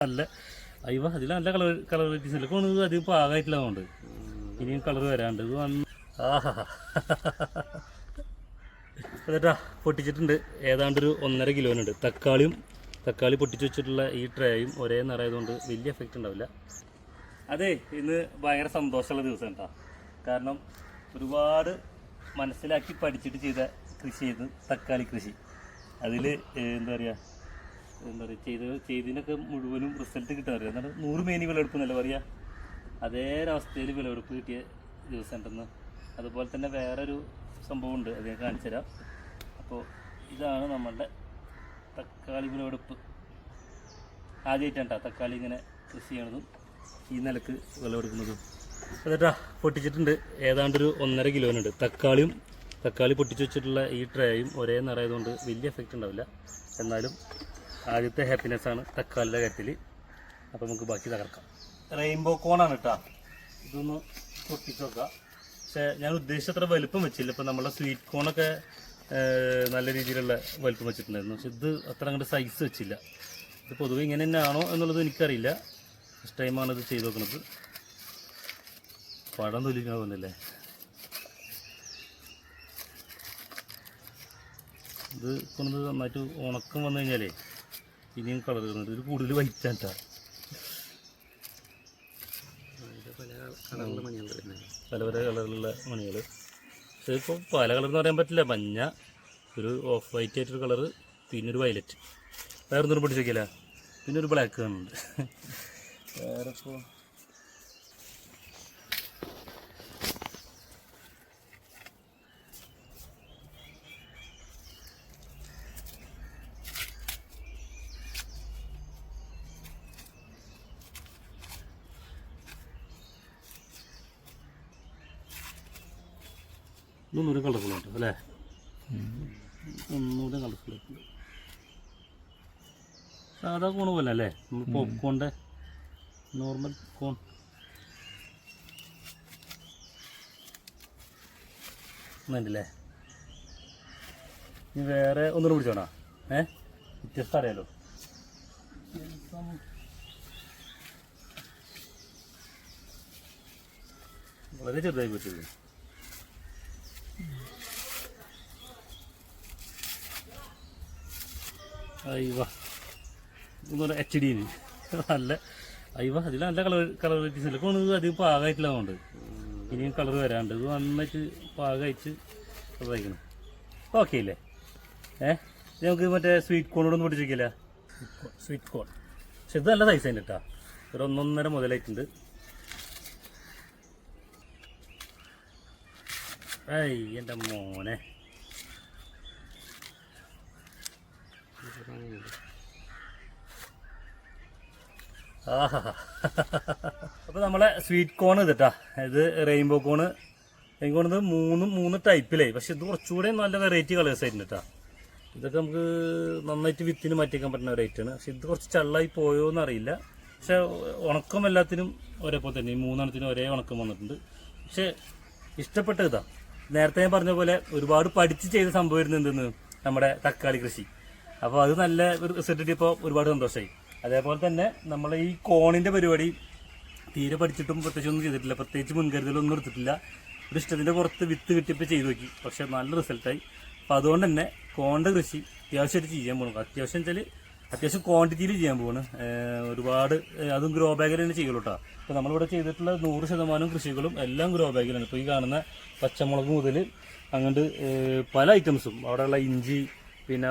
നല്ല അയ്യോ അതിൽ നല്ല കളർ വെറൈറ്റീസ് ഇല്ല കൊണ്ട് അധികം പാകമായിട്ടില്ല അതുകൊണ്ട് ഇനിയും കളർ വരാണ്ട് ഇത് വന്ന് ആഹാ അതേട്ടാ പൊട്ടിച്ചിട്ടുണ്ട് ഏതാണ്ടൊരു 1.5 കിലോനുണ്ട്. തക്കാളി പൊട്ടിച്ച് വെച്ചിട്ടുള്ള ഈ ട്രേയും ഒരേ നിറയതുകൊണ്ട് വലിയ എഫക്റ്റ് ഉണ്ടാവില്ല. അതെ ഇന്ന് ഭയങ്കര സന്തോഷമുള്ള ദിവസം കേട്ടോ. കാരണം ഒരുപാട് മനസ്സിലാക്കി പഠിച്ചിട്ട് ചെയ്ത കൃഷി ചെയ്ത് തക്കാളി കൃഷി അതിൽ എന്താ പറയുക ചെയ്തതിനൊക്കെ മുഴുവനും റിസൾട്ട് കിട്ടാൻ അറിയാം. എന്നാൽ 100 മേനി വിളവെടുപ്പ് എന്നല്ല പറയുക, അതേ ഒരവസ്ഥയിൽ വിളവെടുപ്പ് കിട്ടിയ ദിവസം ഉണ്ടെന്ന്. അതുപോലെ തന്നെ വേറൊരു സംഭവമുണ്ട്, അത് ഞാൻ കാണിച്ചു തരാം. അപ്പോൾ ഇതാണ് നമ്മളുടെ തക്കാളി വിളവെടുപ്പ്. ആദ്യമായിട്ടാണ് കേട്ടോ തക്കാളി ഇങ്ങനെ കൃഷി ചെയ്യണതും ഈ നിലക്ക് വിളവെടുക്കുന്നതും. അതേട്ടാ പൊട്ടിച്ചിട്ടുണ്ട് ഏതാണ്ടൊരു 1.5 കിലോനുണ്ട്. തക്കാളി പൊട്ടിച്ച് വെച്ചിട്ടുള്ള ഈ ട്രേയും ഒരേ നിറയതുകൊണ്ട് വലിയ എഫക്റ്റ് ഉണ്ടാവില്ല. എന്നാലും ആദ്യത്തെ ഹാപ്പിനെസ്സാണ് തക്കാളിയുടെ കാര്യത്തിൽ. അപ്പോൾ നമുക്ക് ബാക്കി തകർക്കാം. റെയിൻബോ കോണാണ് കേട്ടോ. ഇതൊന്ന് പൊട്ടിച്ച് നോക്കാം. പക്ഷേ ഞാൻ ഉദ്ദേശിച്ചത്ര വലുപ്പം വെച്ചില്ല. ഇപ്പോൾ നമ്മളെ സ്വീറ്റ് കോണൊക്കെ നല്ല രീതിയിലുള്ള വലുപ്പം വെച്ചിട്ടുണ്ടായിരുന്നു. പക്ഷെ ഇത് അത്ര അങ്ങോട്ട് സൈസ് വെച്ചില്ല. ഇത് പൊതുവെ ഇങ്ങനെ തന്നെ ആണോ എന്നുള്ളത് എനിക്കറിയില്ല. ഫസ്റ്റ് ടൈമാണ് ഇത് ചെയ്ത് നോക്കുന്നത്. പഴം തൊലിക്കാൻ പോകുന്നില്ലേ. ഇത് കൊണ്ടത് നന്നായിട്ട് ഉണക്കം വന്നു കഴിഞ്ഞാലേ ഇനിയും കളർ വരുന്നുണ്ട്. ഇത് കൂടുതൽ വൈറ്റാണ് കേട്ടോ. പല കളറിലുള്ള മണികൾ. പക്ഷേ ഇപ്പോൾ പല കളറെന്ന് പറയാൻ പറ്റില്ല. മഞ്ഞ, ഒരു ഓഫ് വൈറ്റ് ആയിട്ടൊരു കളറ്, പിന്നെ ഒരു വയലറ്റ്, വേറെ ഒന്നും പൊട്ടിച്ചേക്കില്ല, പിന്നെ ഒരു ബ്ലാക്ക് കാണുന്നുണ്ട്. വേറെ ഇപ്പോൾ ഒന്നുകൂടെ കളർഫുള്ളുണ്ട് അല്ലേ. ഒന്നുകൂടെ കളർഫുള്ളായിട്ടുണ്ട്. സാധാ കോൺ പോലെ അല്ലേ, നമ്മൾ പോപ്കോണിൻ്റെ നോർമൽ കോൺ. ഒന്നുണ്ടല്ലേ. ഇനി വേറെ ഒന്നുകൂടെ പിടിച്ചോണോ? വ്യത്യസ്തം അറിയാലോ. വളരെ ചെറുതായി പറ്റുള്ളൂ. അയ്യോ ഒന്നുകൂടെ HD നല്ല അതിൽ നല്ല കളർ വെറൈറ്റീസ് ഇല്ല കൊണ്ട് അധികം പാകമായിട്ടില്ല അതുകൊണ്ട് ഇനിയും കളർ വരാണ്ട്. ഇത് നന്നായിട്ട് പാകമായിട്ട് കളറായിരിക്കണം. ഓക്കെ ഇല്ലേ. നമുക്ക് മറ്റേ സ്വീറ്റ് കോണോടൊന്നും പൊട്ടിച്ചിരിക്കില്ല. സ്വീറ്റ് കോൺ പക്ഷെ ഇത് നല്ല സൈസ് അതിൻ്റെ കേട്ടോ. ഒരു 1.5 മുതലായിട്ടുണ്ട്. എൻ്റെ മോനെ അപ്പോൾ നമ്മളെ സ്വീറ്റ് കോൺ ഇത് കേട്ടാ. ഇത് റെയിൻബോ കോണ്. എനിക്ക് തോന്നുന്നത് മൂന്ന് ടൈപ്പിലായി. പക്ഷെ ഇത് കുറച്ചുകൂടെ നല്ല വെറൈറ്റി കളേഴ്സ് ആയിരുന്നു കേട്ടോ. ഇതൊക്കെ നമുക്ക് നന്നായിട്ട് വിത്തിന് മാറ്റിയേക്കാൻ പറ്റുന്ന റേറ്റാണ്. പക്ഷെ ഇത് കുറച്ച് ചള്ളായി പോയോ എന്നറിയില്ല. പക്ഷെ ഉണക്കം എല്ലാത്തിനും ഒരേപോലെ തന്നെ, ഈ 3 ഒരേ ഉണക്കം വന്നിട്ടുണ്ട്. പക്ഷെ ഇഷ്ടപ്പെട്ട ഇതാ. നേരത്തെ ഞാൻ പറഞ്ഞ പോലെ ഒരുപാട് പഠിച്ച് ചെയ്ത സംഭവമായിരുന്നു എന്തെന്ന് നമ്മുടെ തക്കാളി കൃഷി. അപ്പോൾ അത് നല്ല ഒരു റിസൾട്ട് കിട്ടിയപ്പോൾ ഒരുപാട് സന്തോഷമായി. അതേപോലെ തന്നെ നമ്മൾ ഈ കോണിൻ്റെ പരിപാടി തീരെ പഠിച്ചിട്ടും പ്രത്യേകിച്ചൊന്നും ചെയ്തിട്ടില്ല. പ്രത്യേകിച്ച് മുൻകരുതലൊന്നും എടുത്തിട്ടില്ല. ഒരു ഇഷ്ടത്തിൻ്റെ പുറത്ത് വിത്ത് കിട്ടിയപ്പോൾ ചെയ്ത് നോക്കി. പക്ഷേ നല്ല റിസൾട്ടായി. അപ്പോൾ അതുകൊണ്ട് തന്നെ കോണിൻ്റെ കൃഷി അത്യാവശ്യമായിട്ട് ചെയ്യാൻ പോകണം. അത്യാവശ്യം ക്വാണ്ടിറ്റിയിൽ ചെയ്യാൻ പോവാണ്. ഒരുപാട് അതും ഗ്രോ ബാഗിൽ തന്നെ ചെയ്യുള്ളൂ കേട്ടോ. അപ്പോൾ നമ്മളിവിടെ ചെയ്തിട്ടുള്ള 100% കൃഷികളും എല്ലാം ഗ്രോ ബാഗിലാണ്. ഇപ്പോൾ ഈ കാണുന്ന പച്ചമുളക് മുതൽ അങ്ങോട്ട് പല ഐറ്റംസും, അവിടെയുള്ള ഇഞ്ചി, പിന്നെ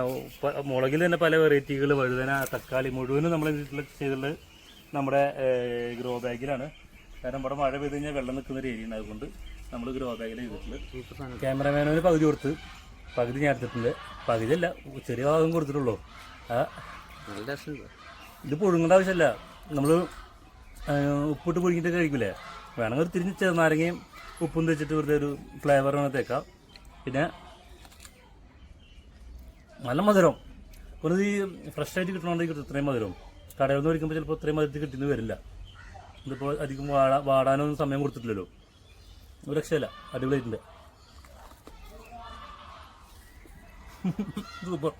മുളകിൽ തന്നെ പല വെറൈറ്റികൾ, വഴുതന, തക്കാളി മുഴുവനും നമ്മൾ ചെയ്തിട്ടുള്ളത് നമ്മുടെ ഗ്രോ ബാഗിലാണ്. കാരണം ഇവിടെ മഴ പെയ്ത് കഴിഞ്ഞാൽ വെള്ളം നിൽക്കുന്ന ഒരു ഏരിയ ഉണ്ട്. അതുകൊണ്ട് നമ്മൾ ഗ്രോ ബാഗിൽ ചെയ്തിട്ടുള്ളത്. ക്യാമറമാനോന് പകുതി കൊടുത്ത് പകുതി ഞാൻ എടുത്തിട്ടുണ്ട്. പകുതിയല്ല, ചെറിയ ഭാഗം കൊടുത്തിട്ടുള്ളൂ. ഇത് പുഴുങ്ങേണ്ട ആവശ്യമല്ല. നമ്മൾ ഉപ്പിട്ട് പുഴുങ്ങിയിട്ട് കഴിക്കില്ലേ, വേണമെങ്കിൽ ഒരു തിരിഞ്ഞ് ചെറുനാരങ്ങയും ഉപ്പും വെച്ചിട്ട് വെറുതെ ഒരു ഫ്ലേവർ തേക്കാം. പിന്നെ നല്ല മധുരം. കുറച്ച് ഈ ഫ്രഷായിട്ട് കിട്ടണമെങ്കിൽ ഇത്രയും മധുരം കടയിൽ നിന്ന് മേടിക്കുമ്പോൾ ചിലപ്പോൾ ഇത്രയും മധുരത്തിൽ കിട്ടിയെന്ന് വരില്ല. ഇതിപ്പോൾ അധികം വാടാനൊന്നും സമയം കൊടുത്തിട്ടില്ലല്ലോ. ഒരു രക്ഷയില്ല, അടിപൊളിയായിട്ടുണ്ട്. സൂപ്പർ.